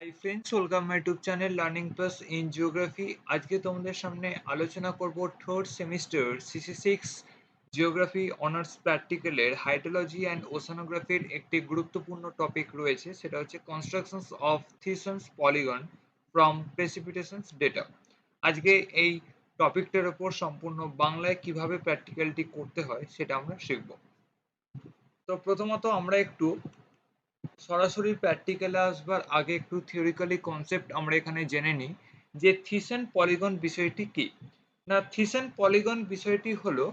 High friends, welcome my YouTube channel learning plus in geography. আজকে তোমাদের সামনে আলোচনা করব third semester CC 6 geography honours প্র্যাকটিক্যালের হাইড্রোলজি অ্যান্ড ওশানোগ্রাফির একটি গুরুত্বপূর্ণ টপিক রয়েছে, সেটা হচ্ছে constructions of Thiessen's polygon from precipitations data. আজকে এই টপিকটার ওপর সম্পূর্ণ বাংলায় কিভাবে প্র্যাকটিক্যালটি করতে হয় সেটা আমরা শিখব। তো প্রথমত আমরা একটু সরাসরি প্র্যাকটিক্যালে আসবার আগে একটু থিওরিক্যালি কনসেপ্ট আমরা এখানে জেনে নিই যে থিসেন পলিগন বিষয়টি কি। না, থিসেন পলিগন বিষয়টি হলো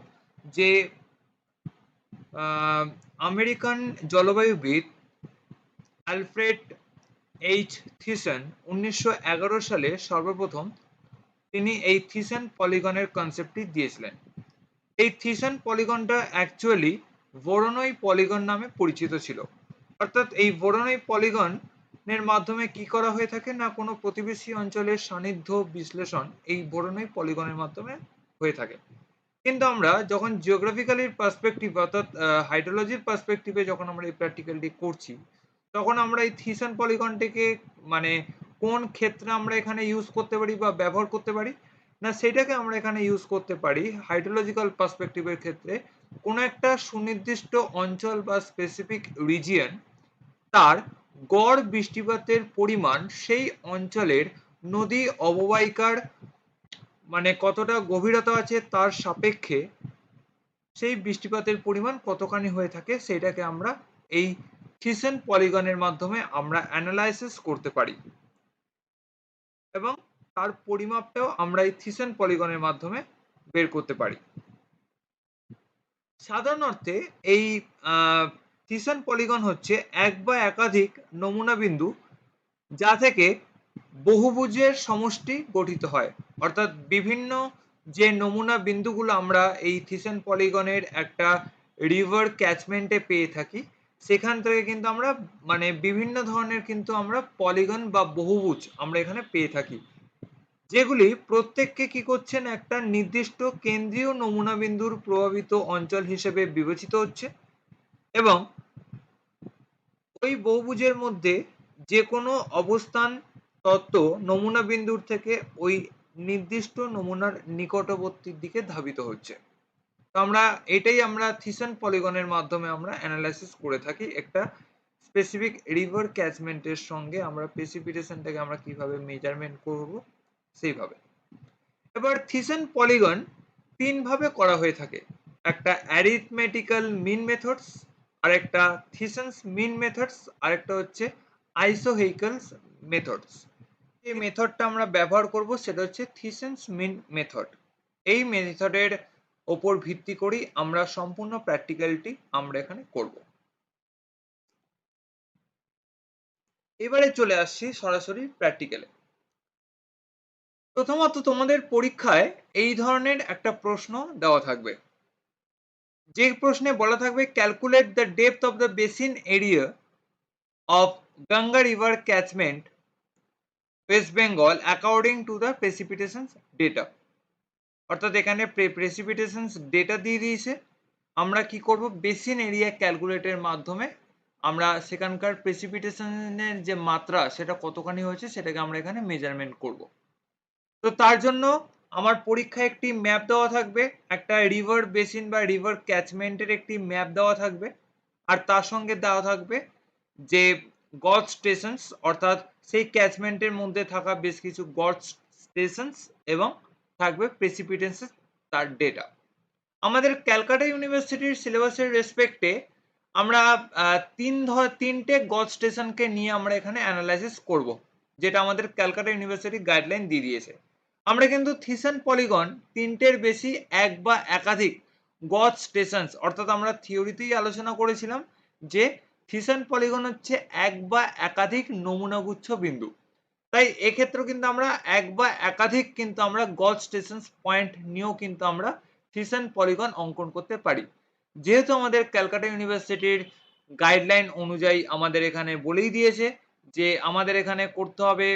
যে আমেরিকান জলবায়ুবিদ অ্যালফ্রেড এইচ থিসেন 1911 সালে সর্বপ্রথম তিনি এই থিসেন পলিগনের কনসেপ্টটি দিয়েছিলেন। এই থিসেন পলিগনটা অ্যাকচুয়ালি ভোরোনয় পলিগন নামে পরিচিত ছিল। অর্থাৎ এই ভোরোনয় পলিগনের মাধ্যমে কি করা হয়ে থাকে না, কোনো প্রতিবেশী অঞ্চলের সান্নিধ্য বিশ্লেষণ এই ভোরোনয় পলিগনের মাধ্যমে হয়ে থাকে। কিন্তু আমরা যখন জিওগ্রাফিক্যালির পার্সপেক্টিভ অর্থাৎ হাইড্রোলজির পার্সপেক্টিভে যখন আমরা এই প্র্যাকটিক্যালটি করছি, তখন আমরা এই থিসেন পলিগনটিকে মানে কোন ক্ষেত্রে আমরা এখানে ইউজ করতে পারি বা ব্যবহার করতে পারি না, সেটাকে আমরা এখানে ইউজ করতে পারি হাইড্রোলজিক্যাল পার্সপেক্টিভের ক্ষেত্রে কোনো একটা সুনির্দিষ্ট অঞ্চল বা স্পেসিফিক রিজিয়ন, তার গড় বৃষ্টিপাতের পরিমাণ সেই অঞ্চলের নদী অববাহিকার মানে কতটা গভীরতা আছে তার সাপেক্ষে সেই বৃষ্টিপাতের পরিমাণ কতখানি হয়ে থাকে সেটাকে আমরা এই থিসেন পলিগনের মাধ্যমে আমরা অ্যানালাইসিস করতে পারি এবং তার পরিমাপটাও আমরা এই থিসেন পলিগনের মাধ্যমে বের করতে পারি। সাধারণ অর্থে এই থিসেন পলিগন হচ্ছে এক বা একাধিক নমুনা বিন্দু যা থেকে বহুভুজের সমষ্টি গঠিত হয়। অর্থাৎ বিভিন্ন যে নমুনা বিন্দুগুলো আমরা এই থিসেন পলিগনের একটা রিভার ক্যাচমেন্টে পেয়ে থাকি, সেখান থেকে কিন্তু আমরা মানে বিভিন্ন ধরনের কিন্তু আমরা পলিগন বা বহুভুজ আমরা এখানে পেয়ে থাকি, যেগুলি প্রত্যেককে কি করছেন একটা নির্দিষ্ট কেন্দ্রীয় নমুনা বিন্দুর প্রভাবিত অঞ্চল হিসেবে বিবেচিত হচ্ছে এবং ওই বহুভুজের মধ্যে যে কোনো অবস্থান তত্ত্ব নমুনা বিন্দুর থেকে ওই নির্দিষ্ট নমুনার নিকটবর্তীর দিকে ধাবিত হচ্ছে। তো আমরা এটাই আমরা থিসেন পলিগনের মাধ্যমে আমরা অ্যানালাইসিস করে থাকি একটা স্পেসিফিক রিভার ক্যাচমেন্টের সঙ্গে আমরা প্রেসিপিটেশনটাকে আমরা কিভাবে মেজারমেন্ট করব সেইভাবে। এবার থিসেন পলিগন তিন ভাবে করা হয়ে থাকে, একটা অ্যারিথমেটিক্যাল মিন মেথডস, আর একটা থিসেন্স মিন মেথডস, আর একটা হচ্ছে আইসোহেইকেলস মেথডস। যে মেথডটা আমরা ব্যবহার করব সেটা হচ্ছে থিসেন্স মিন মেথড। এই মেথডের ওপর ভিত্তি করেই আমরা সম্পূর্ণ প্র্যাকটিক্যালটি আমরা এখানে করব। এবারে চলে আসছি সরাসরি প্র্যাকটিক্যালে। প্রথমত তোমাদের পরীক্ষায় এই ধরনের একটা প্রশ্ন দেওয়া থাকবে, যে প্রশ্নে বলা থাকবে calculate the depth of the basin area of Ganga river catchment West Bengal according to the precipitations data. অর্থাৎ এখানে প্রেসিপিটেশনস ডেটা দিয়ে দিয়েছে, আমরা কি করব বেসিন এরিয়া ক্যালকুলেটের মাধ্যমে আমরা সেখানকার প্রেসিপিটেশনের যে মাত্রা সেটা কতখানি হয়েছে সেটাকে আমরা এখানে মেজারমেন্ট করব। তো তার জন্য আমার পরীক্ষায় একটি ম্যাপ দেওয়া থাকবে, একটা রিভার বেসিন বা রিভার ক্যাচমেন্টের একটি ম্যাপ দেওয়া থাকবে, আর তার সঙ্গে দেওয়া থাকবে যে গজ স্টেশনস অর্থাৎ সেই ক্যাচমেন্টের মধ্যে থাকা বেশ কিছু গজ স্টেশনস এবং থাকবে প্রেসিপিটেন্সেস তার ডেটা। আমাদের ক্যালকাটা ইউনিভার্সিটির সিলেবাসের রেসপেক্টে আমরা তিনটে গজ স্টেশনকে নিয়ে আমরা এখানে অ্যানালাইসিস করব, যেটা আমাদের ক্যালকাটা ইউনিভার্সিটি গাইডলাইন দিয়ে দিয়েছে। আমরা কিন্তু থিসেন পলিগন তিনটের বেশি এক বা একাধিক গজ স্টেশনস অর্থাৎ আমরা থিওরিতেই আলোচনা করেছিলাম যে থিসেন পলিগন হচ্ছে এক বা একাধিক নমুনাগুচ্ছ বিন্দু। তাই এক্ষেত্রেও কিন্তু আমরা এক বা একাধিক কিন্তু আমরা গজ স্টেশন পয়েন্ট নিয়েও কিন্তু আমরা থিসেন পলিগন অঙ্কন করতে পারি। যেহেতু আমাদের ক্যালকাটা ইউনিভার্সিটির গাইডলাইন অনুযায়ী আমাদের এখানে বলেই দিয়েছে যে আমাদের এখানে করতে হবে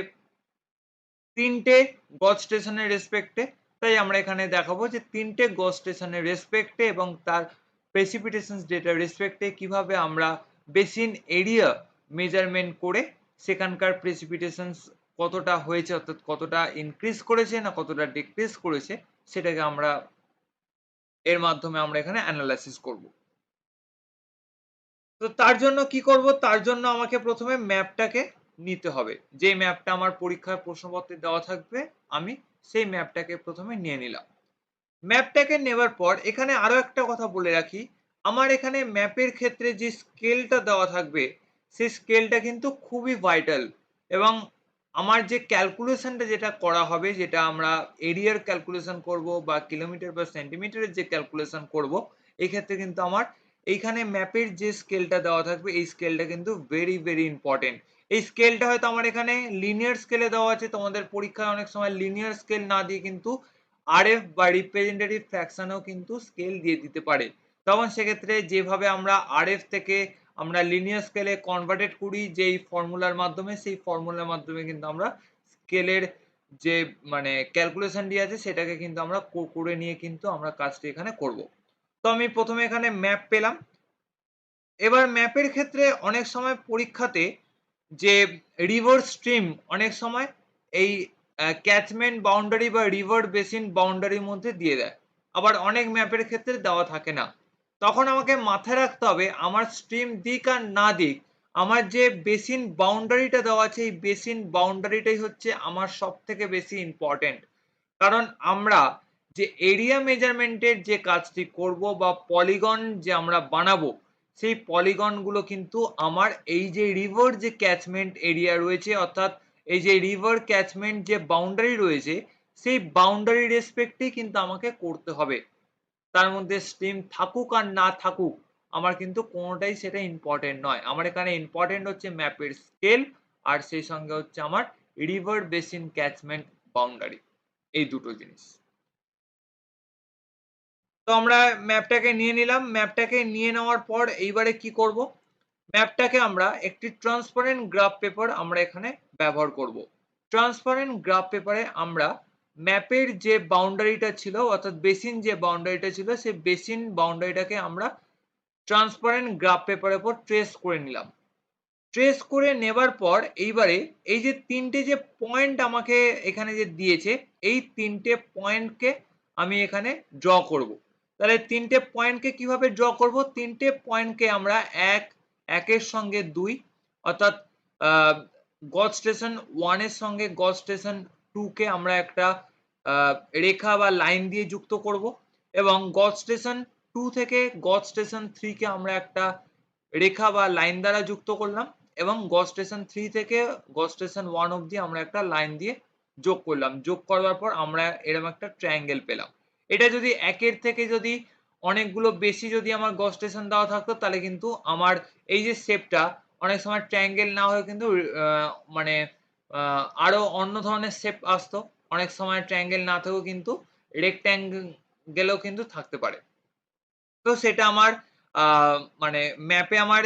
তিনটে গজ স্টেশনের রেসপেক্টে, তাই আমরা এখানে দেখাবো যে তিনটে গজ স্টেশনের রেসপেক্টে এবং তার প্রেসিপিটেশন ডেটার রেসপেক্টে কিভাবে আমরা বেসিন এরিয়া মেজারমেন্ট করে সেখানকার প্রেসিপিটেশনস কতটা হয়েছে, অর্থাৎ কতটা ইনক্রিজ করেছে না কতটা ডিক্রিজ করেছে, সেটাকে আমরা এর মাধ্যমে আমরা এখানে অ্যানালাইসিস করব। তো তার জন্য কি করব, তার জন্য আমাকে প্রথমে ম্যাপটাকে নিতে হবে। যে ম্যাপটা আমার পরীক্ষার প্রশ্নপত্রে দেওয়া থাকবে, আমি সেই ম্যাপটাকে প্রথমে নিয়ে নিলাম। ম্যাপটাকে নেওয়ার পর এখানে আরো একটা কথা বলে রাখি, আমার এখানে ম্যাপের ক্ষেত্রে যে স্কেলটা দেওয়া থাকবে, সেই স্কেলটা কিন্তু খুবই ভাইটাল। এবং আমার যে ক্যালকুলেশনটা যেটা করা হবে, যেটা আমরা এরিয়ার ক্যালকুলেশন করব বা কিলোমিটার বা সেন্টিমিটারের যে ক্যালকুলেশন করব, এই ক্ষেত্রে কিন্তু আমার এইখানে ম্যাপের যে স্কেলটা দেওয়া থাকবে, এই স্কেলটা কিন্তু ভেরি ভেরি ইম্পর্টেন্ট। এই স্কেলটা হয়তো আমার এখানে লিনিয়ার স্কেলে দেওয়া আছে, তোমাদের পরীক্ষায় অনেক সময় লিনিয়ার স্কেল না দিয়ে কিন্তু আরএফ বা রিপ্রেজেন্টেটিভ ফ্র্যাকশনেও কিন্তু স্কেল দিয়ে দিতে পারে। তখন সেক্ষেত্রে যেভাবে আমরা আরএফ থেকে আমরা লিনিয়ার স্কেলে কনভার্টেড করি যেই ফর্মুলার মাধ্যমে, সেই ফর্মুলার মাধ্যমে কিন্তু আমরা স্কেলের যে মানে ক্যালকুলেশনটি আছে সেটাকে কিন্তু আমরা করে নিয়ে কিন্তু আমরা কাজটি এখানে করব। তো আমি প্রথমে এখানে ম্যাপ পেলাম। এবার ম্যাপের ক্ষেত্রে অনেক সময় পরীক্ষাতে যে রিভার স্ট্রিম অনেক সময় এই ক্যাচমেন্ট বাউন্ডারি বা রিভার বেসিন বাউন্ডারির মধ্যে দিয়ে দেয়, আবার অনেক ম্যাপের ক্ষেত্রে দেওয়া থাকে না। তখন আমাকে মাথায় রাখতে হবে আমার স্ট্রিম দিক আর না দিক, আমার যে বেসিন বাউন্ডারিটা দেওয়া আছে এই বেসিন বাউন্ডারিটাই হচ্ছে আমার সব থেকে বেশি ইম্পর্টেন্ট। কারণ আমরা যে এরিয়া মেজারমেন্টের যে কাজটি করব বা পলিগন যে আমরা বানাবো, সেই পলিগনগুলো কিন্তু আমার এই যে রিভার যে ক্যাচমেন্ট এরিয়া রয়েছে, অর্থাৎ এই যে রিভার ক্যাচমেন্ট যে বাউন্ডারি রয়েছে, সেই বাউন্ডারি রেসপেক্টেই কিন্তু আমাকে করতে হবে। তার মধ্যে স্ট্রিম থাকুক আর না থাকুক, আমার কিন্তু কোনোটাই সেটা ইম্পর্টেন্ট নয়। আমার এখানে ইম্পর্টেন্ট হচ্ছে ম্যাপের স্কেল, আর সেই সঙ্গে হচ্ছে আমার রিভার বেসিন ক্যাচমেন্ট বাউন্ডারি, এই দুটো জিনিস। তো আমরা ম্যাপটাকে নিয়ে নিলাম। ম্যাপটাকে নিয়ে নেওয়ার পর এইবারে কি করব, ম্যাপটাকে আমরা একটি ট্রান্সপারেন্ট গ্রাফ পেপার আমরা এখানে ব্যবহার করব। ট্রান্সপারেন্ট গ্রাফ পেপারে আমরা ম্যাপের যে বাউন্ডারিটা ছিল, অর্থাৎ বেসিন যে বাউন্ডারিটা ছিল, সেই বেসিন বাউন্ডারিটাকে আমরা ট্রান্সপারেন্ট গ্রাফ পেপারের উপর ট্রেস করে নিলাম। ট্রেস করে নেবার পর এইবারে এই যে তিনটে যে পয়েন্ট আমাকে এখানে যে দিয়েছে, এই তিনটে পয়েন্টকে আমি এখানে ড্র করব। তাহলে তিনটে পয়েন্টকে কিভাবে ড্র করব, তিনটে পয়েন্টকে আমরা একের সঙ্গে 2, অর্থাৎ গজ স্টেশন 1 এর সঙ্গে গজ স্টেশন 2 কে আমরা একটা রেখা বা লাইন দিয়ে যুক্ত করব, এবং গজ স্টেশন 2 থেকে গজ স্টেশন 3 কে আমরা একটা রেখা বা লাইন দ্বারা যুক্ত করলাম, এবং গজ স্টেশন 3 থেকে গজ স্টেশন 1 অবধি আমরা একটা লাইন দিয়ে যোগ করলাম। যোগ করার পর আমরা এরকম একটা ট্রায়াঙ্গেল পেলাম। এটা যদি একের থেকে যদি অনেকগুলো বেশি যদি আমার গজ স্টেশন দেওয়া থাকতো, তাহলে কিন্তু আমার এই যে শেপটা অনেক সময় ট্রায়াঙ্গেল না হয়ে কিন্তু মানে আরো অন্য ধরনের শেপ আসতো। অনেক সময় ট্রায়াঙ্গেল না থেকেও কিন্তু রেক্ট্যাঙ্গেলও কিন্তু থাকতে পারে। তো সেটা আমার মানে ম্যাপে আমার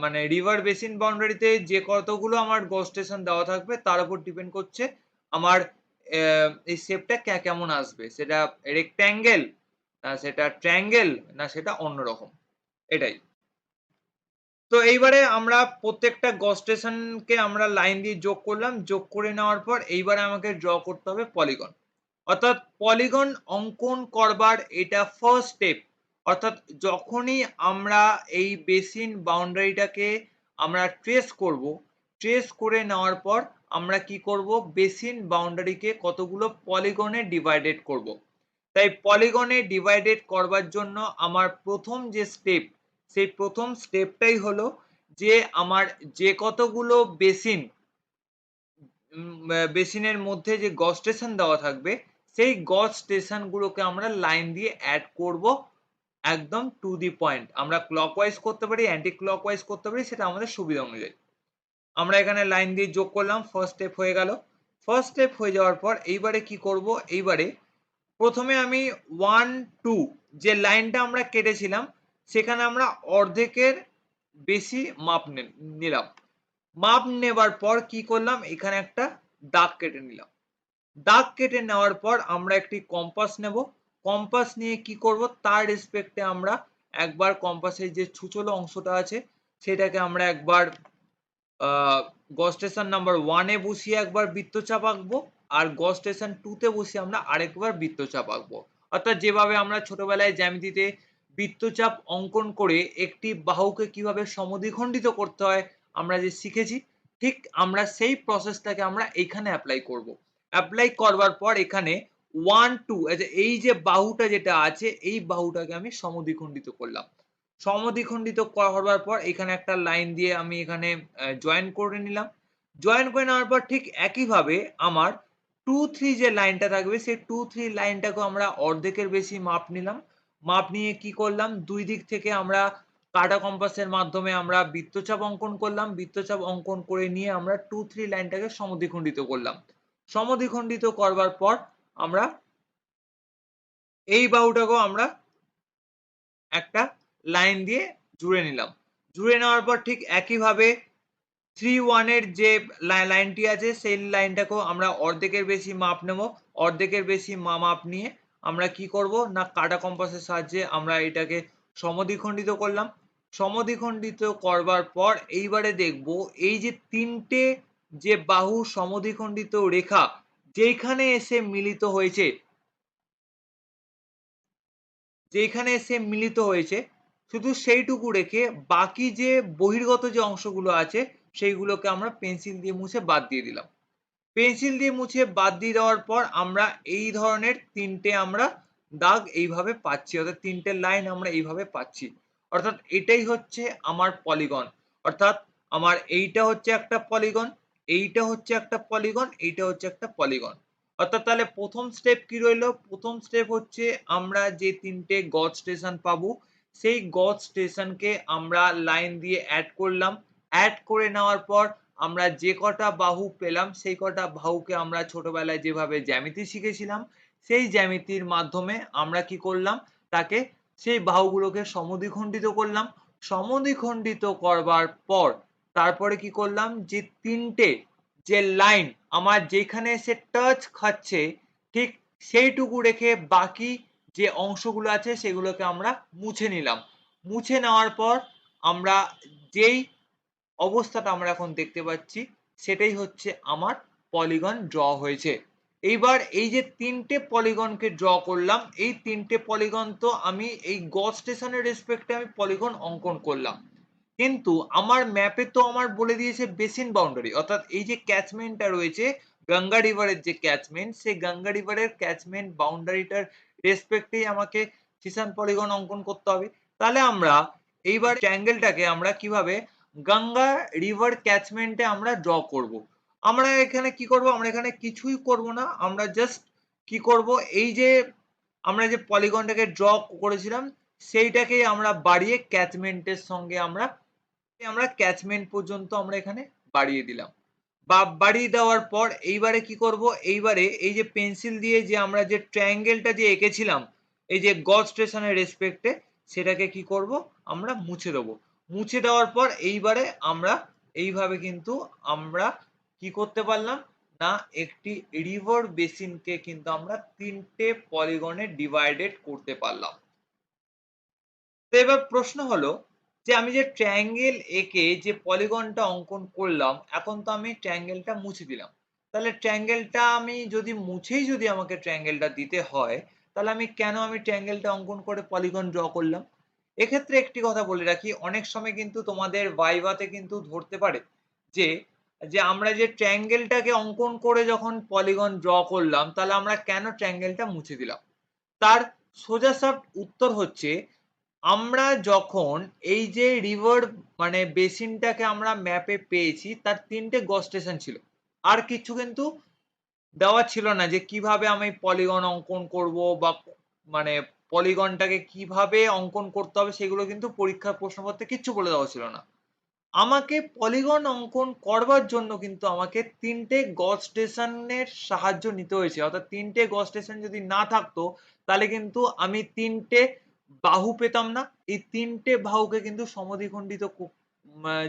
মানে রিভার বেসিন বাউন্ডারিতে যে কতগুলো আমার গজ স্টেশন দেওয়া থাকবে তার উপর ডিপেন্ড করছে আমার এই শেপটা কেমন আসবে, সেটা রেক্ট্যাঙ্গেল না সেটা ট্রায়াঙ্গেল না সেটা অন্যরকম, এটাই। তো এইবারে আমরা প্রত্যেকটা গজ স্টেশনকে আমরা লাইন দিয়ে যোগ করলাম। যোগ করে নেওয়ার পর এইবারে আমাকে ড্র করতে হবে পলিগন। অর্থাৎ পলিগন অঙ্কন করবার এটা ফার্স্ট স্টেপ। অর্থাৎ যখনই আমরা এই বেসিন বাউন্ডারিটাকে আমরা ট্রেস করব, ট্রেস করে নেওয়ার পর আমরা কি করব, বেসিন বাউন্ডারিকে কতগুলো পলিগনে ডিভাইডেড করব। তাই পলিগনে ডিভাইডেড করবার জন্য আমার প্রথম যে স্টেপ, সেই প্রথম স্টেপটাই হলো যে আমার যে কতগুলো বেসিন বেসিনের মধ্যে যে গজ স্টেশন দেওয়া থাকবে, সেই গজ স্টেশন গুলোকে আমরা লাইন দিয়ে অ্যাড করব একদম টু দি পয়েন্ট। আমরা ক্লকওয়াইজ করতে পারি, অ্যান্টি ক্লকওয়াইজ করতে পারি, সেটা আমাদের সুবিধা অনুযায়ী। আমরা এখানে লাইন দিয়ে যোগ করলাম, ফার্স্ট স্টেপ হয়ে গেল। ফার্স্ট স্টেপ হয়ে যাওয়ার পর এইবারে কি করব, এইবারে প্রথমে আমি 1 2 যে লাইনটা আমরা কেটেছিলাম, সেখানে আমরা অর্ধেকের বেশি মাপ নিলাম। মাপ নেবার পর কি করলাম, এখানে একটা দাগ কেটে নিলাম। দাগ কেটে নেওয়ার পর আমরা একটি কম্পাস নেব। কম্পাস নিয়ে কি করব, তার রেসপেক্টে আমরা একবার কম্পাসের যে ছুচলো অংশটা আছে সেটাকে আমরা একবার গজ স্টেশন নাম্বার 1 এ বসিয়ে একবার বৃত্তচাপ আঁকবো আর গজ স্টেশন 2 তে বসিয়ে আমরা আরেকবার বৃত্তচাপ আঁকবো। অর্থাৎ যেভাবে আমরা ছোটবেলায় জ্যামিতিতে বৃত্তচাপ অঙ্কন করে একটি বাহুকে কিভাবে সমদ্বিখণ্ডিত করতে হয় আমরা যে শিখেছি, ঠিক আমরা সেই প্রসেসটাকে আমরা এইখানে এপ্লাই করব। এপ্লাই করবার পর এখানে 1, 2 এই যে বাহুটা যেটা আছে এই বাহুটাকে আমি সমদ্বিখণ্ডিত করলাম। সমদ্বিখণ্ডিত করবার পর এখানে একটা লাইন দিয়ে আমি এখানে জয়েন করে নিলাম। জয়েন করে নেওয়ার পর ঠিক একইভাবে আমার 2, 3 যে লাইনটা থাকবে সেই 2, 3 লাইনটাকেও আমরা অর্ধেকের বেশি মাপ নিলাম। মাপ নিয়ে কি করলাম 2 দিক থেকে আমরা কাঁটা কম্পাসের মাধ্যমে আমরা বৃত্তচাপ অঙ্কন করলাম। বৃত্তচাপ অঙ্কন করে নিয়ে আমরা 2, 3 লাইনটাকে সমদ্বিখণ্ডিত করলাম। সমদ্বিখণ্ডিত করবার পর আমরা এই বাহুটাকেও আমরা একটা লাইন দিয়ে জুড়ে নিলাম। জুড়ে নেওয়ার পর ঠিক একইভাবে 3, 1 এর যে লাইনটি আছে সেই লাইনটাকেও আমরা অর্ধেকের বেশি মাপ নেব। অর্ধেকের বেশি মাপ নিয়ে আমরা কি করব না কাঁটা কম্পাসের সাহায্যে আমরা এটাকে সমদ্বিখণ্ডিত করলাম। সমদ্বিখণ্ডিত করবার পর এইবারে দেখব এই যে ৩ টে যে বাহু সমদ্বিখণ্ডিত রেখা যেইখানে এসে মিলিত হয়েছে শুধু সেইটুকু রেখে বাকি যে বহির্গত যে অংশগুলো আছে সেইগুলোকে আমরা পেন্সিল দিয়ে মুছে বাদ দিয়ে দিলাম। পেন্সিল দিয়ে মুছে বাদ দিয়ে দেওয়ার পর আমরা এই ধরনের ৩ টে আমরা দাগ এইভাবে পাচ্ছি, অর্থাৎ ৩ টে লাইন আমরা এইভাবে পাচ্ছি। অর্থাৎ এটাই হচ্ছে আমার পলিগন। অর্থাৎ আমার এইটা হচ্ছে একটা পলিগন, এইটা হচ্ছে একটা পলিগন, এইটা হচ্ছে একটা পলিগন। অর্থাৎ তাহলে ১ম স্টেপ কি রইলো? ১ম স্টেপ হচ্ছে আমরা যে ৩ টে গজ স্টেশন পাবো, সেই গজ স্টেশনকে আমরা লাইন দিয়ে এড করলাম। এড করে নেওয়ার পর আমরা যে কটা বাহু পেলাম সেই কটা বাহুকে আমরা ছোটবেলায় যেভাবে জ্যামিতি শিখেছিলাম সেই জ্যামিতির মাধ্যমে আমরা কি করলাম তাকে সেই বাহুগুলোকে সমদ্বিখণ্ডিত করলাম। সমদ্বিখণ্ডিত করবার পর তারপরে কি করলাম যে ৩ টে যে লাইন আমার যেখানে এসে টাচ খাচ্ছে ঠিক সেইটুকু রেখে বাকি যে অংশগুলো আছে সেগুলোকে আমরা মুছে নিলাম। মুছে নেওয়ার পর আমরা যেই অবস্থাটা আমরা এখন দেখতে পাচ্ছি সেটাই হচ্ছে আমার পলিগন ড্র হয়েছে। এইবার এই যে ৩ টে পলিগনকে ড্র করলাম, এই ৩ টে পলিগন তো আমি এই গজ স্টেশনের রেসপেক্টে আমি পলিগন অঙ্কন করলাম। কিন্তু আমার ম্যাপে তো আমার বলে দিয়েছে বেসিন বাউন্ডারি, অর্থাৎ এই যে ক্যাচমেন্টটা রয়েছে গঙ্গা রিভারের যে ক্যাচমেন্ট সেই গঙ্গা রিভারের ক্যাচমেন্ট বাউন্ডারিটার রেসপেক্টেই আমাকে সিসান পলিগন অঙ্কন করতে হবে। তাহলে আমরা এইবার ট্রায়াঙ্গেলটাকে আমরা কিভাবে গঙ্গা রিভার ক্যাচমেন্টে আমরা ড্র করব। আমরা এখানে কি করব? আমরা এখানে কিছুই করব না। আমরা জাস্ট কি করব এই যে আমরা যে পলিগনটাকে ড্র করেছিলাম সেইটাকেই আমরা বাড়িয়ে ক্যাচমেন্টের সঙ্গে আমরা ক্যাচমেন্ট পর্যন্ত আমরা এখানে বাড়িয়ে দিলাম। বা বাড়িয়ে দেওয়ার পর এইবারে কি করব? এইবারে এই যে পেন্সিল দিয়ে যে আমরা যে ট্রায়াঙ্গেলটা যে এঁকেছিলাম এই যে গজ স্টেশনের রেসপেক্টে সেটাকে কি করব? আমরা মুছে দেব। মুছে দেওয়ার পর এইবারে আমরা এইভাবে কিন্তু আমরা কি করতে পারলাম? না একটি রিভার বেসিনকে কিন্তু আমরা ৩ টে পলিগনে ডিভাইডেড করতে পারলাম। তো এবার প্রশ্ন হলো যে আমি যে ট্রায়াঙ্গেল এঁকে যে পলিগনটা অঙ্কন করলাম এখন তো আমি ট্রায়াঙ্গেলটা মুছে দিলাম। তাহলে ট্রায়াঙ্গেলটা আমি যদি মুছেই যদি আমাকে ট্রায়াঙ্গেলটা দিতে হয় তাহলে আমি কেন ট্রায়াঙ্গেলটা অঙ্কন করে পলিগন ড্র করলাম? এক্ষেত্রে একটি কথা বলে রাখি অনেক সময় কিন্তু তোমাদের ভাইভাতে কিন্তু ধরতে পারে যে, আমরা যে ট্রায়াঙ্গেলটাকে অঙ্কন করে যখন পলিগন ড্র করলাম তাহলে আমরা কেন ট্রায়াঙ্গেলটা মুছে দিলাম? তার সোজাসাপ্ট উত্তর হচ্ছে আমরা যখন এই যে রিভার মানে বেসিনটাকে আমরা ম্যাপে পেয়েছি তার ৩ টে গজ স্টেশন ছিল। আর কিচ্ছু কিন্তু দেওয়া ছিল না যে কিভাবে আমি পলিগন অঙ্কন করব বা মানে পলিগনটাকে কিভাবে অঙ্কন করতে হবে সেগুলো কিন্তু পরীক্ষার প্রশ্নপত্রে কিচ্ছু বলে দেওয়া ছিল না। আমাকে পলিগন অঙ্কন করবার জন্য কিন্তু আমাকে ৩ টে গজ স্টেশনের সাহায্য নিতে হয়েছে। অর্থাৎ ৩ টে গজ স্টেশন যদি না থাকতো তাহলে কিন্তু আমি ৩ টে বাহু পেতাম না। এই ৩ টে বাহুকে কিন্তু সমদ্বিখণ্ডিত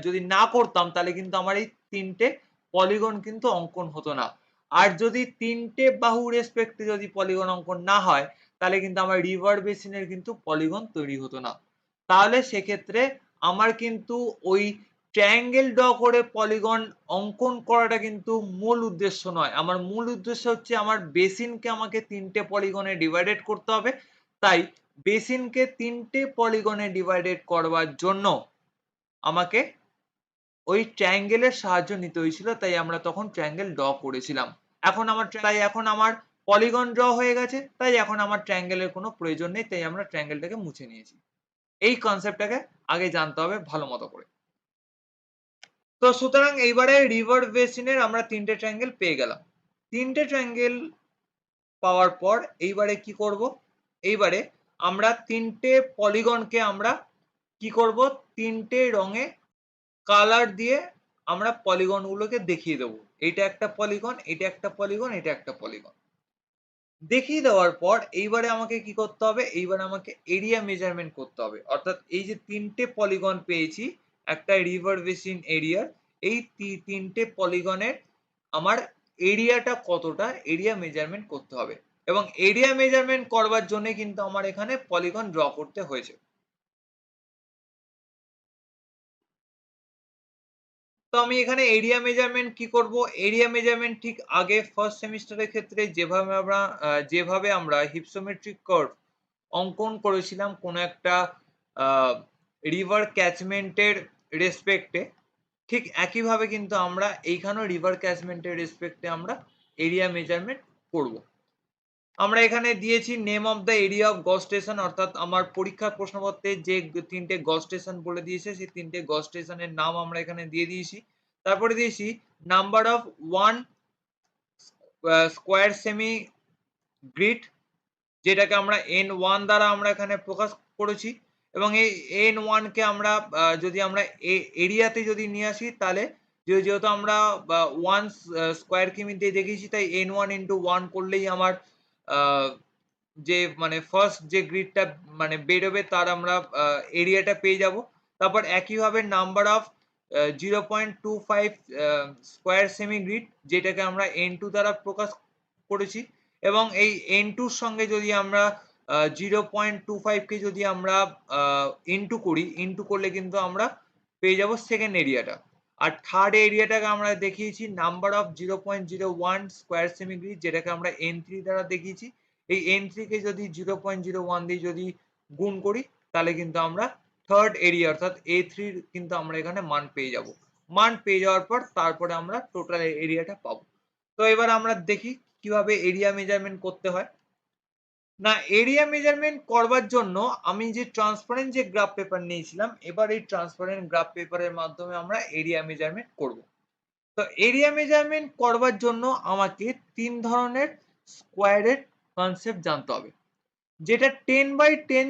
যদি না করতাম তাহলে কিন্তু আমার এই ৩ টে পলিগন কিন্তু অঙ্কন হতো না। আর যদি ৩ টে বাহু রেসপেক্টে যদি পলিগন অঙ্কন না হয় তাহলে কিন্তু আমার রিভার বেসিনের কিন্তু পলিগন তৈরি হতো না। তাহলে সেক্ষেত্রে আমার কিন্তু ওই ট্রায়াঙ্গেল ড্র করে পলিগন অঙ্কন করাটা কিন্তু মূল উদ্দেশ্য নয়। আমার মূল উদ্দেশ্য হচ্ছে আমার বেসিনকে আমাকে 3টে পলিগনে ডিভাইডেড করতে হবে। তাই বেসিনকে 3টে পলিগনে ডিভাইডেড করবার জন্য আমাকে ওই ট্রায়াঙ্গেলের সাহায্য নিতে হয়েছিল, তাই আমরা তখন ট্রায়াঙ্গেল ড্র করেছিলাম। এখন আমার পলিগন ড্র হয়ে গেছে, তাই এখন আমার ট্রায়াঙ্গেলের কোনো প্রয়োজন নেই, তাই আমরা ট্রায়াঙ্গেলটাকে মুছে নিয়েছি। এই কনসেপ্টটাকে আগে জানতে হবে ভালো মতো করে। তো সুতরাং এইবারে রিভার বেসিনের আমরা 3টে ট্রায়াঙ্গেল পেয়ে গেলাম। 3টে ট্রায়াঙ্গেল পাওয়ার পর এইবারে কি করব? এইবারে আমরা 3টে পলিগনকে আমরা কি করব? 3টে রঙে কালার দিয়ে আমরা পলিগন গুলোকে দেখিয়ে দেবো। এইটা একটা পলিগন, এটা একটা পলিগন, এটা একটা পলিগন। দেখিয়ে দেওয়ার পর এইবারে আমাকে কি করতে হবে? এইবারে আমাকে এরিয়া মেজারমেন্ট করতে হবে। অর্থাৎ এই যে 3টে পলিগন পেয়েছি একটা রিভার বেসিন এরিয়ার, এই 3টে পলিগনের আমার এরিয়াটা কতটা, এরিয়া মেজারমেন্ট করতে হবে। এবং এরিয়া মেজারমেন্ট করবার জন্য কিন্তু আমার এখানে পলিগন ড্র করতে হয়েছে। তো আমি এখানে এরিয়া মেজারমেন্ট কি করব? এরিয়া মেজারমেন্ট ঠিক আগে ফার্স্ট সেমিস্টারের ক্ষেত্রে যেভাবে আমরা হিপসোমেট্রিক কার্ভ অঙ্কন করেছিলাম কোনো একটা রিভার ক্যাচমেন্টের রেসপেক্টে, ঠিক একইভাবে কিন্তু আমরা এইখানেও রিভার ক্যাচমেন্টের রেসপেক্টে আমরা এরিয়া মেজারমেন্ট করব। আমরা এখানে দিয়েছি name of the area of গজ স্টেশন, অর্থাৎ আমার পরীক্ষার প্রশ্নপত্রে যে 3টে গজ স্টেশন বলে দিয়েছে সেই 3টে গজ স্টেশনের নাম আমরা এখানে দিয়ে দিয়েছি। তারপরে দিয়েছি number of 1 square semi grid, যেটাকে আমরা N1 দ্বারা আমরা এখানে প্রকাশ করেছি। এবং এই N1 কে আমরা যদি আমরা এরিয়াতে যদি নিয়ে আসি, তাহলে যেহেতু আমরা 1 স্কোয়ার কিমি দিয়ে দেখিয়েছি, তাই N1 ইন্টু 1 করলেই আমার যে মানে ফার্স্ট যে গ্রিডটা মানে বেরোবে তার আমরা এরিয়াটা পেয়ে যাব। তারপর একইভাবে number of 0.25 square semi grid, যেটাকে আমরা N2 দ্বারা প্রকাশ করেছি। এবং এই N2 এর সঙ্গে যদি আমরা 0.25 কে যদি আমরা ইনটু করলে কিন্তু আমরা পেয়ে যাব সেকেন্ড এরিয়াটা। আর থার্ড এরিয়াটাকে আমরা দেখিয়েছি number of 0.01 square semi grid, যেটাকে আমরা N3 দ্বারা দেখিয়েছি। এই N3 কে যদি 0.01 দিয়ে যদি গুণ করি, তাহলে কিন্তু আমরা থার্ড এরিয়া অর্থাৎ A3 কিন্তু আমরা এখানে মান পেয়ে যাব। মান পেয়ে যাওয়ার পর তারপরে আমরা টোটাল এরিয়াটা পাবো। তো এবার আমরা দেখি কিভাবে এরিয়া মেজারমেন্ট করতে হয়। না, এরিয়া মেজারমেন্ট করবার জন্য আমি যে ট্রান্সপারেন্ট যে গ্রাফ পেপার নিয়েছিলাম, এবার এই ট্রান্সপারেন্ট গ্রাফ পেপারের মাধ্যমে আমরা এরিয়া মেজারমেন্ট করব। তো এরিয়া মেজারমেন্ট করবার জন্য আমাকে 3 ধরনের স্কোয়ারের কনসেপ্ট জানতে হবে। যেটা 10/10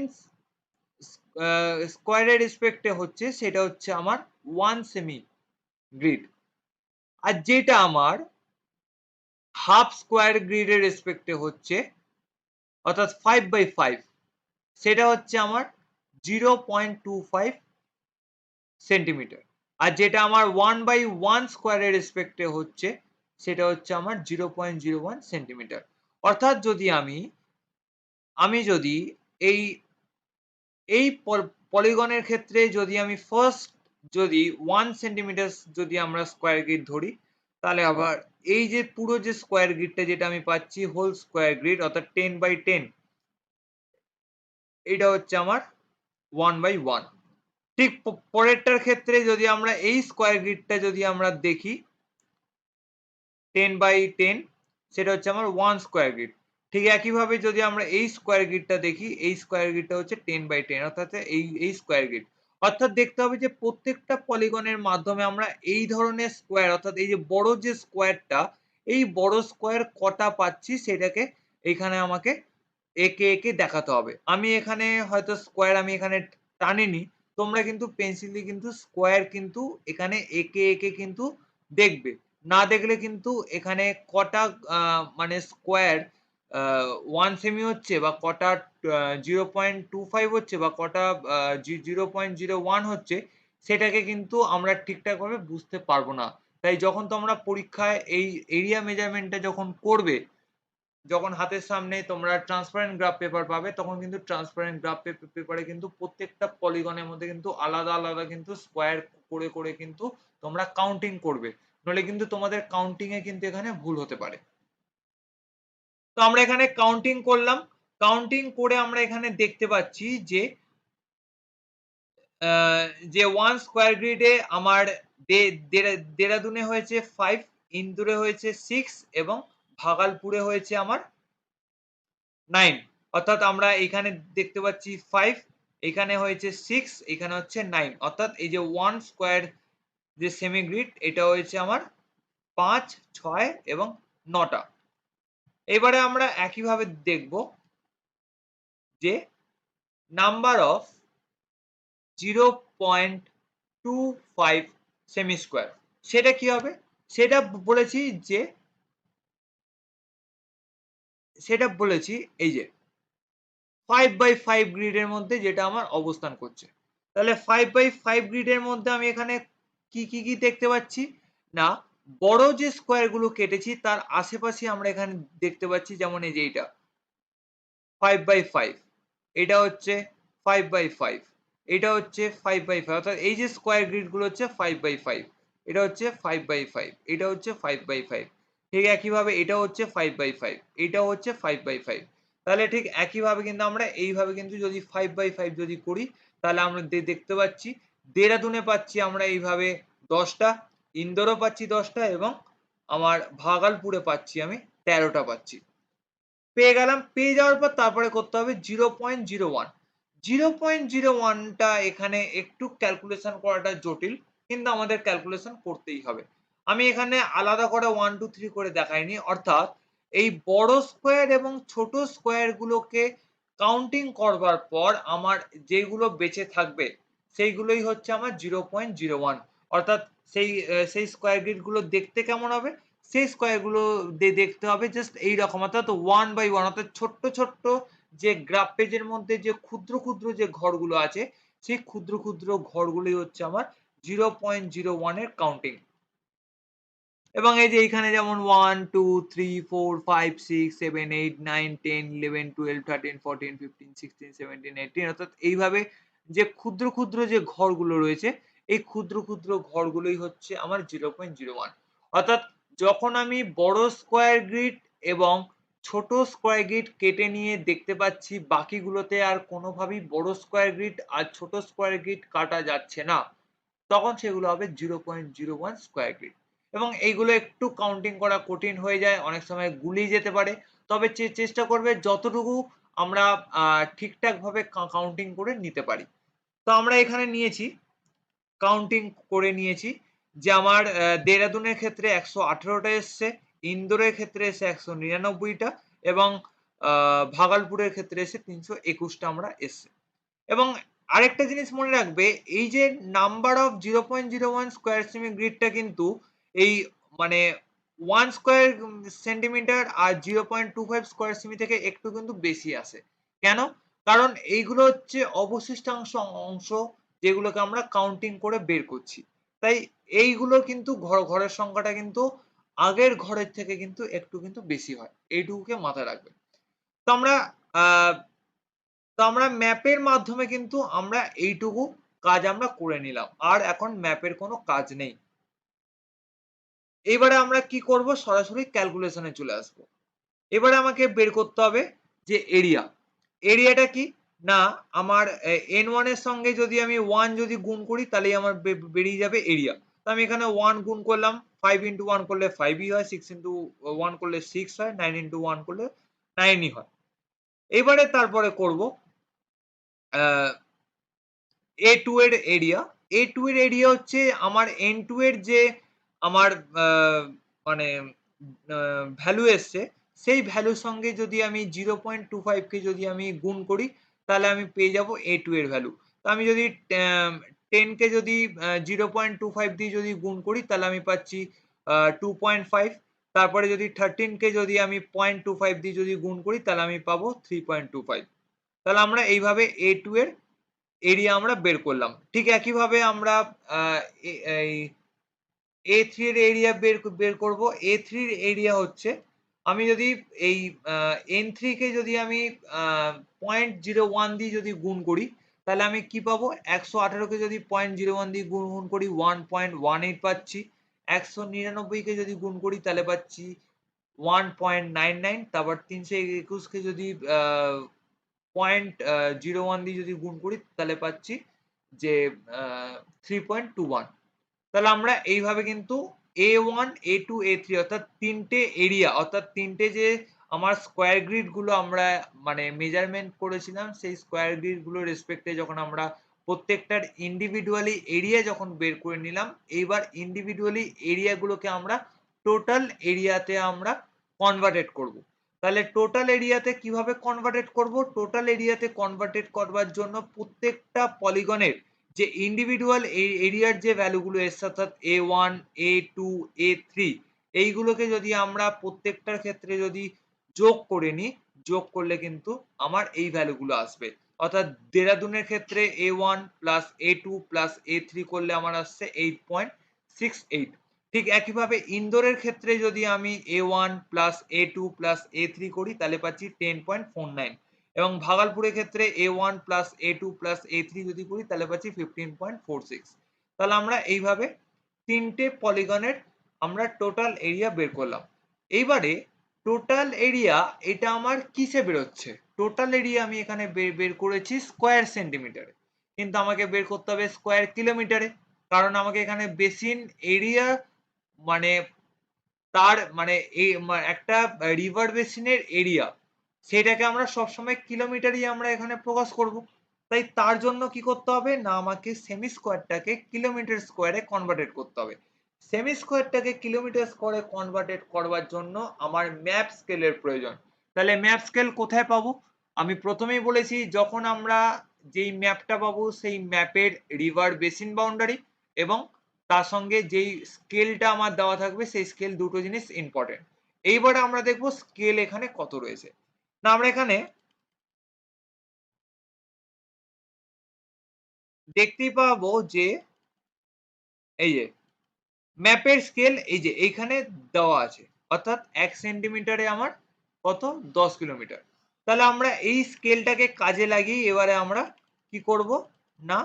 স্কোয়ারের রেসপেক্টে হচ্ছে, সেটা হচ্ছে আমার 1 সেমি গ্রিড। আর যেটা আমার হাফ স্কোয়ার গ্রিডের রেসপেক্টে হচ্ছে, অর্থাৎ 5/5, সেটা হচ্ছে আমার 0.25 সেন্টিমিটার। আর যেটা আমার 1/1 স্কোয়ারের রেসপেক্টে হচ্ছে, সেটা হচ্ছে আমার 0.01 সেন্টিমিটার। অর্থাৎ যদি আমি যদি এই এই পলিগনের ক্ষেত্রে যদি আমি ফার্স্ট যদি 1 সেন্টিমিটার যদি আমরা স্কোয়ার গ্রিড ধরি, তাহলে আবার এই যে পুরো যে স্কোয়ার গ্রিডটা যেটা আমি পাচ্ছি হোল স্কোয়ার গ্রিড, অর্থাৎ 10/10, এটা হচ্ছে আমার 1/1। ঠিক পরেরটার ক্ষেত্রে যদি আমরা এই স্কোয়ার গ্রিডটা যদি আমরা দেখি 10/10, সেটা হচ্ছে আমার 1 স্কোয়ার গ্রিড। ঠিক একইভাবে যদি আমরা এই স্কোয়ার গ্রিডটা দেখি, এই স্কোয়ার গ্রিডটা হচ্ছে 10/10, অর্থাৎ এই স্কোয়ার গ্রিড। অর্থাৎ দেখতে হবে যে প্রত্যেকটা পলিগনের মাধ্যমে আমরা এই ধরনের স্কোয়ার, অর্থাৎ এই যে বড় যে স্কোয়ারটা, এই বড় স্কোয়ার কটা পাচ্ছি সেটাকে এখানে আমাকে এঁকে দেখাতে হবে। আমি এখানে হয়তো স্কোয়ার আমি এখানে টানিনি, তোমরা কিন্তু পেন্সিল দিয়ে কিন্তু স্কোয়ার কিন্তু এখানে এঁকে কিন্তু দেখবে। না দেখলে কিন্তু এখানে কটা মানে স্কোয়ার 1 সেমি হচ্ছে, বা কটা 0.25 হচ্ছে, বা কটা 0.01 হচ্ছে, সেটাকে কিন্তু আমরা ঠিকঠাক ভাবে বুঝতে পারবো না। তাই যখন তোমরা পরীক্ষায় এই এরিয়া মেজারমেন্টটা যখন করবে, যখন হাতের সামনে তোমরা ট্রান্সপারেন্ট গ্রাফ পেপার পাবে তখন কিন্তু ট্রান্সপারেন্ট গ্রাফ পেপারে কিন্তু প্রত্যেকটা পলিগনের মধ্যে কিন্তু আলাদা আলাদা কিন্তু স্কোয়ার করে করে কিন্তু তোমরা কাউন্টিং করবে, নইলে কিন্তু তোমাদের কাউন্টিং এ কিন্তু এখানে ভুল হতে পারে। তো আমরা এখানে কাউন্টিং করলাম, কাউন্টিং করে আমরা এখানে দেখতে পাচ্ছি যে যে 1 স্কয়ার গ্রিডে আমার দেরাদুনে হয়েছে 5, ইন্দোরে হয়েছে 6 এবং ভাগালপুরে হয়েছে আমার 9। অর্থাৎ আমরা এখানে দেখতে পাচ্ছি 5, এখানে হয়েছে 6, এখানে হচ্ছে 9। অর্থাৎ এই যে 1 স্কয়ার যে সেমি গ্রিড এটা হয়েছে আমার 5, 6 এবং 9 টা। এবারে আমরা একইভাবে দেখব যে নাম্বার অফ 0.25 সেমি স্কয়ার সেটা কি হবে? সেটা বলেছি যে এই যে 5/5 গ্রিডের মধ্যে যেটা আমার অবস্থান করছে। তাহলে 5/5 গ্রিডের মধ্যে আমি এখানে কি দেখতে পাচ্ছি? না, বড় যে স্কয়ার গুলো কেটেছি তার আশেপাশে আমরা এখানে দেখতে পাচ্ছি, যেমন এই যে এইটা 5/5, এটা হচ্ছে 5/5, এটা হচ্ছে 5/5, অর্থাৎ এই যে স্কয়ার গ্রিড গুলো হচ্ছে 5/5, এটা হচ্ছে 5/5, এটা হচ্ছে 5/5, ঠিক একইভাবে এটা হচ্ছে 5/5, এটাও হচ্ছে 5/5। তাহলে ঠিক একইভাবে কিন্তু আমরা এইভাবে কিন্তু যদি 5/5 যদি করি তাহলে আমরা দেখতে পাচ্ছি দেরাদুনে পাচ্ছি আমরা এইভাবে 10 টা, ইন্দোরও পাচ্ছি 10 টা এবং আমার ভাগালপুরে পাচ্ছি আমি 13 টা পাচ্ছি। পেয়ে গেলাম, পেয়ে যাওয়ার পর তারপরে করতে হবে 0.01। 0.01 টা এখানে একটু ক্যালকুলেশন করাটা জটিল, কিন্তু আমাদের ক্যালকুলেশন করতেই হবে। আমি এখানে আলাদা করে 1 2 3 করে দেখাইনি, অর্থাৎ এই বড় স্কোয়ার এবং ছোট স্কোয়ার গুলোকে কাউন্টিং করবার পর আমার যেগুলো বেঁচে থাকবে সেইগুলোই হচ্ছে আমার 0.01। অর্থাৎ সেই স্কোয়ার গ্রিড গুলো দেখতে কেমন হবে? সেই স্কোয়ার গুলো দেখতে হবে জাস্ট এইরকম, অর্থাৎ 1/1, অর্থাৎ ছোট্ট ছোট্ট যে গ্রাফ পেজের মধ্যে যে ক্ষুদ্র ক্ষুদ্র যে ঘরগুলো আছে সেই ক্ষুদ্র ক্ষুদ্র ঘরগুলোই হচ্ছে আমার 0.01 এর কাউন্টিং। এবং এই যে এইখানে যেমন 1 2 3 4 5 6 7 8 9 10 11 12 13 14 15 16 17 18, অর্থাৎ এইভাবে যে ক্ষুদ্র ক্ষুদ্র যে ঘরগুলো রয়েছে এই ক্ষুদ্র ক্ষুদ্র ঘরগুলোই হচ্ছে আমার 0.01। অর্থাৎ যখন আমি বড় স্কোয়ার গ্রিড এবং ছোট স্কোয়ার গ্রিড কেটে নিয়ে দেখতে পাচ্ছি বাকিগুলোতে আর কোনোভাবেই বড় স্কোয়ার গ্রিড আর ছোট স্কোয়ার গ্রিড কাটা যাচ্ছে না, তখন সেগুলো হবে 0.01 স্কোয়ার গ্রিড। এবং এইগুলো একটু কাউন্টিং করা কঠিন হয়ে যায়, অনেক সময় গুলিয়ে যেতে পারে। তবে চেষ্টা করবে যতটুকু আমরা ঠিকঠাক ভাবে কাউন্টিং করে নিতে পারি। তো আমরা এখানে নিয়েছি, কাউন্টিং করে নিয়েছি যে আমার দেরাদুনের ক্ষেত্রে 118 টা এসছে, ইন্দোরের ক্ষেত্রে এসে 199 টা এবং ভাগালপুরের ক্ষেত্রে এসে 321 টা আমরা এসছে। এবং আরেকটা জিনিস মনে রাখবে, এই যে নাম্বার অফ 0.01 স্কয়ার সেমি গ্রিডটা কিন্তু এই মানে 1 স্কয়ার সেন্টিমিটার আর 0.25 স্কয়ার সেমি থেকে একটু কিন্তু বেশি আসে। কেন? কারণ এইগুলো হচ্ছে অবশিষ্টাংশ অংশ যেগুলোকে আমরা কাউন্টিং করে বের করছি। তাই এইগুলো কিন্তু ঘরের সংখ্যাটা কিন্তু আগের ঘরের থেকে কিন্তু একটু কিন্তু বেশি হয়। এইটুকুকে মাথায় রাখবেন। তো আমরা আহ তো আমরা ম্যাপের মাধ্যমে কিন্তু আমরা এইটুকু কাজ আমরা করে নিলাম। আর এখন ম্যাপের কোনো কাজ নেই। এবারে আমরা কি করব? সরাসরি ক্যালকুলেশন এ চলে আসব। এবারে আমাকে বের করতে হবে যে এরিয়া। এরিয়াটা কি? না, আমার n1 এর সঙ্গে যদি আমি 1 যদি গুণ করি তাহলেই আমার বেরিয়ে যাবে এরিয়া। তো আমি এখানে 1 গুণ করলাম, 5 into 1 করলে 5 ই হয়, 6 into 1 করলে 6 হয়, 9 into 1 করলে 9 ই হয়। এবারে তারপরে করব A2 এর এরিয়া। A2 এর এরিয়া হচ্ছে আমার N2 এর যে আমার আ মানে ভ্যালু এসছে, সেই ভ্যালুর সঙ্গে যদি আমি 0.25 কে যদি আমি গুণ করি, তাহলে আমি পেয়ে যাবো A2 এর ভ্যালু। তো আমি যদি 10 কে যদি 0.25 দিয়ে যদি গুণ করি তাহলে আমি পাচ্ছি 2.5। তারপরে যদি 13 কে যদি আমি 0.25 দিয়ে যদি গুণ করি তাহলে আমি পাবো 3.25। তাহলে আমরা এইভাবে A2 এর এরিয়া আমরা বের করলাম। ঠিক একইভাবে আমরা আ এই A3 এর এরিয়া বের করব। A3 এর এরিয়া হচ্ছে আমি যদি এই N3 কে যদি আমি 0.01 দিয়ে যদি গুণ করি তাহলে আমি কি পাবো? 118 কে যদি 0.01 দিয়ে গুণ করি 1.18 পাচ্ছি। 199 কে যদি গুণ করি তাহলে পাচ্ছি 1.99, তারপর 321 কে যদি 0.01 দিয়ে যদি গুণ করি তাহলে পাচ্ছি যে 3.21। তাহলে আমরা এইভাবে কিন্তু A1, A2, A3 অর্থাৎ তিনটে এরিয়া অর্থাৎ তিনটে যে আমার স্কোয়ার গ্রিড গুলো আমরা মানে মেজারমেন্ট করেছিলাম সেই স্কোয়ার গ্রিড গুলোর রেসপেক্টে যখন আমরা প্রত্যেকটার ইন্ডিভিডুয়ালি এরিয়া যখন বের করে নিলাম, এইবার ইন্ডিভিডুয়ালি এরিয়া গুলোকে আমরা টোটাল এরিয়াতে আমরা কনভার্টেড করব। তাহলে টোটাল এরিয়াতে কিভাবে কনভার্টেড করব? টোটাল এরিয়াতে কনভার্টেড করবার জন্য প্রত্যেকটা পলিগনের যে ইন্ডিভিডুয়াল এরিয়ার যে ভ্যালুগুলো এসছে অর্থাৎ A1, A2, A3 এইগুলোকে যদি আমরা প্রত্যেকটার ক্ষেত্রে যদি যোগ করে নিই, যোগ করলে কিন্তু আমার এই ভ্যালুগুলো আসবে। অর্থাৎ দেরাদুনের ক্ষেত্রে A1 plus A2 plus A3 করলে আমার আসছে 8.68। ঠিক একইভাবে ইন্দোরের ক্ষেত্রে যদি আমি A1 plus A2 plus A3 করি তাহলে পাচ্ছি 10.49 এবং ভাগলপুরের ক্ষেত্রে A1 plus A2 plus A3 যদি করি তাহলে পাচ্ছি 15.46। তাহলে আমরা এইভাবে তিনটে পলিগনের আমরা টোটাল এরিয়া বের করলাম। এইবারে টোটাল এরিয়া এটা আমার কিসে বেরোচ্ছে? টোটাল এরিয়া আমি এখানে বের করেছি স্কোয়ার সেন্টিমিটারে, কিন্তু আমাকে বের করতে হবে স্কোয়ার কিলোমিটারে, কারণ আমাকে এখানে বেসিন এরিয়া মানে তার মানে একটা রিভার বেসিনের এরিয়া সেটাকে আমরা সবসময় কিলোমিটারই আমরা এখানে প্রকাশ করব। তাই তার জন্য কি করতে হবে না, আমাকে সেমি স্কোয়ারটাকে কিলোমিটার স্কোয়ারে কনভার্টেড করতে হবে। সেমি স্কোয়ারটাকে কিলোমিটার স্কোয়ারে কনভার্টেড করবার জন্য আমার ম্যাপ স্কেলের প্রয়োজন। তাহলে ম্যাপ স্কেল কোথায় পাবো? আমি প্রথমেই বলেছি যখন আমরা যেই ম্যাপটা পাবো সেই ম্যাপের রিভার বেসিন বাউন্ডারি এবং তার সঙ্গে যেই স্কেলটা আমার দেওয়া থাকবে সেই স্কেল দুটো জিনিস ইম্পর্টেন্ট। এইবারে আমরা দেখবো স্কেল এখানে কত রয়েছে। না আমরা এখানে দেখতেই পাবো যে এই যে ম্যাপের স্কেল এই যে এইখানে দেওয়া আছে, অর্থাৎ 1 সেন্টিমিটারে আমার কত 10 কিলোমিটার। তাহলে আমরা এই স্কেলটাকে কাজে লাগিয়ে এবারে আমরা কি করব না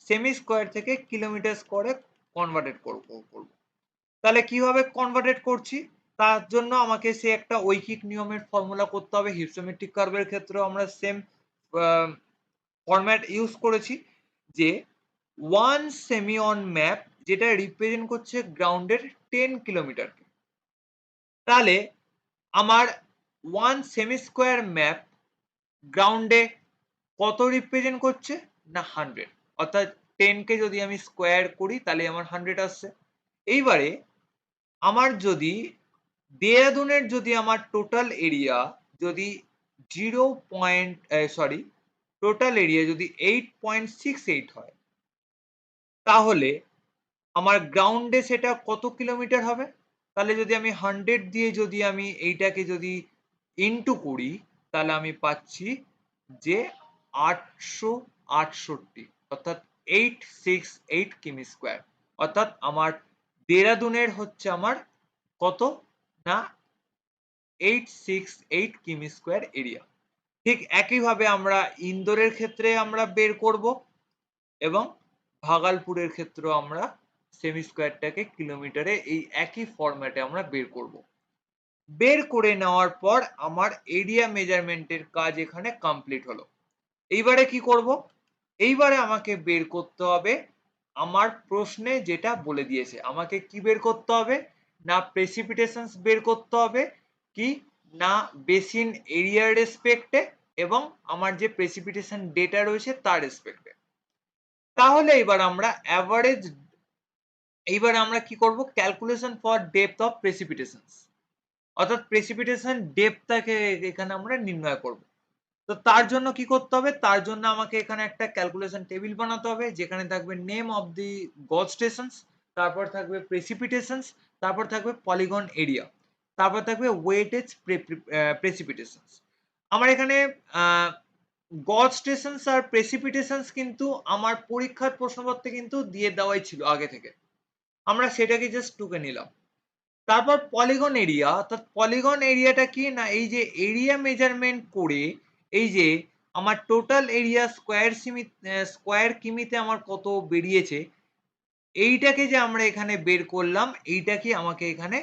সেমি স্কোয়ার থেকে কিলোমিটার স্কোয়ারে কনভার্টেড করব। তাহলে কিভাবে কনভার্টেড করছি? তার জন্য আমাকে সে একটা ঐকিক নিয়মের ফর্মুলা করতে হবে। হিপসোমেট্রিক কার্ভের ক্ষেত্রেও আমরা সেম ফরম্যাট ইউজ করেছি যে 1 সেমি অন ম্যাপ যেটা রিপ্রেজেন্ট করছে গ্রাউন্ডের 10 কিলোমিটারকে। তাহলে আমার 1 সেমি স্কোয়ার ম্যাপ গ্রাউন্ডে কত রিপ্রেজেন্ট করছে না 100, অর্থাৎ 10 কে যদি আমি স্কোয়ার করি তাহলে আমার 100 আসছে। এইবারে আমার যদি দেরাদুনের যদি আমার টোটাল এরিয়া যদি টোটাল এরিয়া যদি 8.68 হয় তাহলে আমার গ্রাউন্ডে সেটা কত কিলোমিটার হবে? তাহলে যদি আমি 100 দিয়ে যদি আমি এইটাকে যদি ইনটু করি তাহলে আমি পাচ্ছি যে 868 অর্থাৎ 868 কিমি স্কোয়ার। অর্থাৎ আমার দেরাদুনের হচ্ছে আমার কত না 868 কিমি স্কোয়ার এরিয়া। ঠিক একইভাবে আমরা ইন্দোরের ক্ষেত্রে আমরা বের করব এবং ভাগালপুরের ক্ষেত্রেও আমরা সেমি স্কোয়ারটাকে কিলোমিটারে এই একই ফরম্যাটে আমরা বের করব। বের করে নেওয়ার পর আমার এরিয়া মেজারমেন্টের কাজ এখানে কমপ্লিট হলো। এইবারে কি করব? এইবারে আমাকে বের করতে হবে আমার প্রশ্নে যেটা বলে দিয়েছে। আমাকে কি বের করতে হবে না প্রেসিপিটেশনস বের করতে হবে কি না বেসিন এরিয়ার রেসপেক্টে এবং আমার যে প্রেসিপিটেশন ডেটা রয়েছে তার রেসপেক্টে। তাহলে এইবার আমরা কি করব ক্যালকুলেশন ফর ডেপথ অফ প্রেসিপিটেশনস, অর্থাৎ প্রেসিপিটেশন ডেপথটাকে এখানে আমরা নির্ণয় করব। তো তার জন্য কি করতে হবে? তার জন্য আমাকে এখানে একটা ক্যালকুলেশন টেবিল বানাতে হবে যেখানে থাকবে নেম অফ দি গজ স্টেশনস, তারপর থাকবে প্রেসিপিটেশনস, তারপর থাকবে পলিগন এরিয়া, তারপর থাকবে ওয়েটেজ প্রেসিপিটেশনস। আমার এখানে গজ স্টেশনস আর প্রেসিপিটেশনস কিন্তু আমার পরীক্ষার প্রশ্নপত্রে কিন্তু দিয়ে দেওয়াই ছিল আগে থেকে, আমরা সেটাকে জাস্ট টুকে নিলাম। তারপর পলিগন এরিয়া, অর্থাৎ পলিগন এরিয়াটা কি না, এই যে এরিয়া মেজারমেন্ট করে এই যে আমার টোটাল এরিয়া স্কোয়ার কিমিতে আমার কত বেরিয়েছে, এইটাকে যে আমরা এখানে বের করলাম, এইটাকে আমাকে এখানে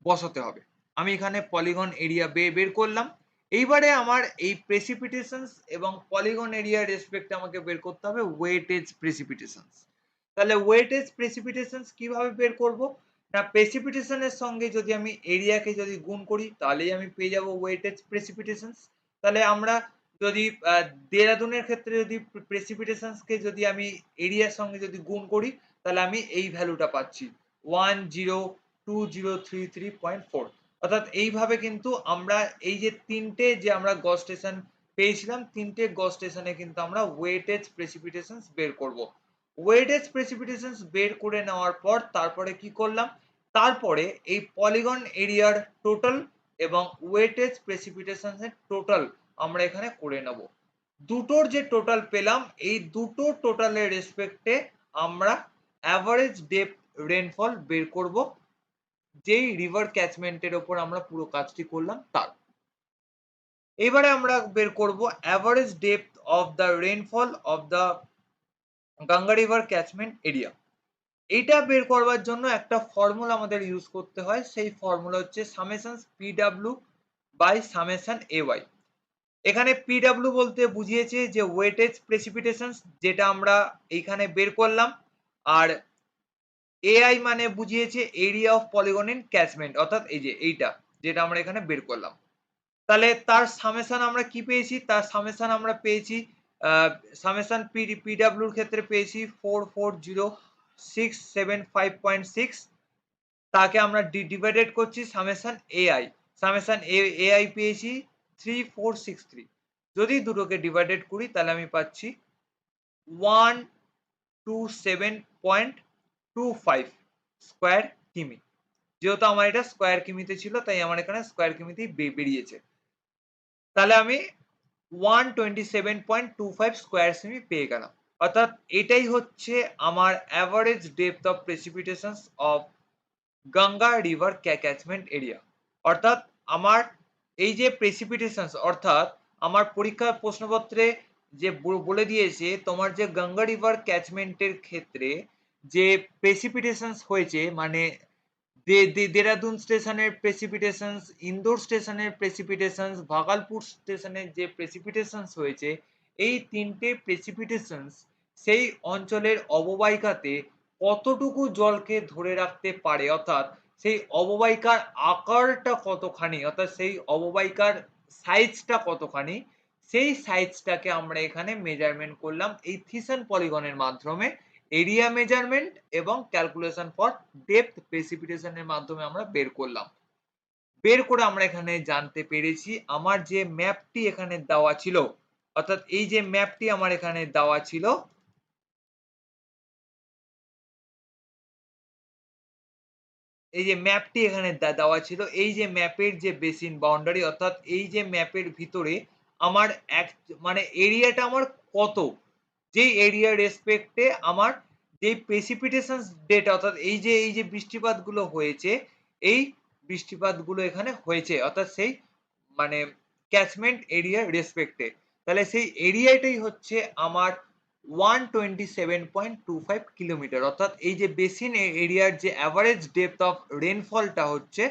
বসাতে হবে। আমি এখানে পলিগন এরিয়া বের করলাম। এইবারে আমার এই প্রেসিপিটেশনস এবং পলিগন এরিয়ার রেসপেক্টে আমাকে বের করতে হবে ওয়েটেজ প্রেসিপিটেশনস। তাহলে ওয়েটেজ প্রেসিপিটেশনস কিভাবে বের করব? না, প্রেসিপিটেশনের সঙ্গে যদি আমি এরিয়াকে যদি গুণ করি তাহলেই আমি পেয়ে যাব ওয়েটেজ প্রেসিপিটেশনস। তাহলে আমরা যদি দেরাদুনের ক্ষেত্রে যদি প্রেসিপিটেশনসকে যদি আমি এরিয়ার সঙ্গে যদি গুণ করি তাহলে আমি এই ভ্যালুটা পাচ্ছি 102033.4। অর্থাৎ এইভাবে কিন্তু আমরা এই যে তিনটে যে আমরা গজ স্টেশন পেয়েছিলাম, তিনটে গজ স্টেশনে কিন্তু আমরা ওয়েটেজ প্রেসিপিটেশনস বের করব। ওয়েটেজ প্রেসিপিটেশনস বের করে নেওয়ার পর তারপরে কি করলাম, তারপরে এই পলিগন এরিয়ার টোটাল এবং ওয়েটেজ প্রেসিপিটেশনস এর টোটাল আমরা এখানে করে নেব। দুটোর যে টোটাল পেলাম, এই দুটো টোটালের রেসপেক্টে আমরা অ্যাভারেজ ডেপথ রেনফল বের করব, যেই রিভার ক্যাচমেন্টের ওপর আমরা পুরো কাজটি করলাম তার। এবারে আমরা বের করব average depth of the rainfall of the Ganga river catchment area. এইটা বের করবার জন্য একটা ফর্মুলা আমাদের ইউজ করতে হয়, সেই ফর্মুলা হচ্ছে summation PW by summation AY. এখানে পিডব্লিউ বলতে বুঝিয়েছে যে ওয়েটেজ প্রেসিপিটেশনস, যেটা আমরা এইখানে বের করলাম, আর এআই মানে বুঝিয়েছে area of polygon in catchment, অর্থাৎ এই যে এইটা যেটা আমরা এখানে বের করলাম। তাহলে তার সামেশন আমরা কি পেয়েছি, তার সামেশন আমরা পেয়েছি সামেশন পিডব্লিউর ক্ষেত্রে পেয়েছি 440,675.6, তাকে আমরা ডিভাইডেড করছি সামেশন এআই, সামেশন এআই পেয়েছি 3463। যদি দুটোকে ডিভাইডেড করি তাহলে আমি পাচ্ছি 127.25 স্কোয়ার কিমি। যেহেতু আমার এটা স্কোয়ার কিমিতে ছিল তাই আমার এখানে স্কোয়ার কিমিতেই বেরিয়েছে। তাহলে আমি 127.25 স্কোয়ার সেমি পেয়ে গেলাম। অর্থাৎ এটাই হচ্ছে আমার average depth of precipitations of Ganga river catchment area. অর্থাৎ আমার এই যে প্রেসিপিটেশনস, অর্থাৎ আমার পরীক্ষার প্রশ্নপত্রে যে বলে দিয়েছে তোমার যে গঙ্গা রিভার ক্যাচমেন্টের ক্ষেত্রে যে প্রেসিপিটেশনস হয়েছে, মানে দেরাদুন স্টেশনের প্রেসিপিটেশনস, ইন্দোর স্টেশনের প্রেসিপিটেশনস, ভাগলপুর স্টেশনের যে প্রেসিপিটেশনস হয়েছে, এই তিনটে প্রেসিপিটেশনস সেই অঞ্চলের অববাহিকাতে কতটুকু জলকে ধরে রাখতে পারে, অর্থাৎ সেই অববাহিকার আকারটা কতখানি, অর্থাৎ সেই অববাহিকার সাইজটা কতখানি, সেই সাইজটাকে আমরা এখানে মেজারমেন্ট করলাম এই থিসন পলিগনের মাধ্যমে। এরিয়া মেজারমেন্ট এবং ক্যালকুলেশন ফর ডেপথ প্রেসিপিটেশনের মাধ্যমে আমরা বের করলাম। বের করে আমরা এখানে জানতে পেরেছি আমার যে ম্যাপটি এখানে দেওয়া ছিল, অর্থাৎ এই যে ম্যাপটি আমার এখানে দেওয়া ছিল, এই যে ম্যাপটি এখানে দেওয়া ছিল, এই যে ম্যাপের যে বেসিন বাউন্ডারি, অর্থাৎ এই যে ম্যাপের ভিতরে আমার এক মানে এরিয়াটা আমার কত, যেই এরিয়ার রেসপেক্টে আমার যে প্রেসিপিটেশন ডেটা, অর্থাৎ এই যে বৃষ্টিপাতগুলো হয়েছে, এই বৃষ্টিপাতগুলো এখানে হয়েছে, অর্থাৎ সেই মানে ক্যাচমেন্ট এরিয়ার রেসপেক্টে। তাহলে সেই এরিয়াটাই হচ্ছে আমার 127.25 কিলোমিটার, অর্থাৎ এই যে বেসিন এরিয়ার যে অ্যাভারেজ ডেপথ অফ রেনফলটা হচ্ছে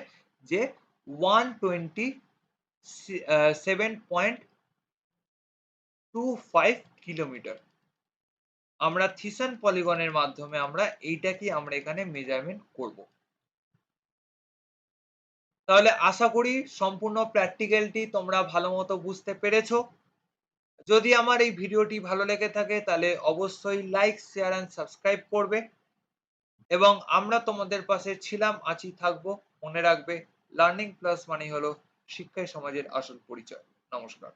যে 127.25 কিলোমিটার। আমরা থিসন পলিগনের মাধ্যমে আমরা এইটাকে আমরা এখানে মেজারমেন্ট করব। তাহলে আশা করি সম্পূর্ণ প্র্যাকটিক্যালটি তোমরা ভালো মতো বুঝতে পেরেছো। যদি আমার এই ভিডিওটি ভালো লেগে থাকে তাহলে অবশ্যই লাইক, শেয়ার এন্ড সাবস্ক্রাইব করবে, এবং আমরা তোমাদের পাশে ছিলাম, আছি, থাকবো। মনে রাখবে, লার্নিং প্লাস মানেই হলো শিক্ষাই সমাজের আসল পরিচয়। নমস্কার।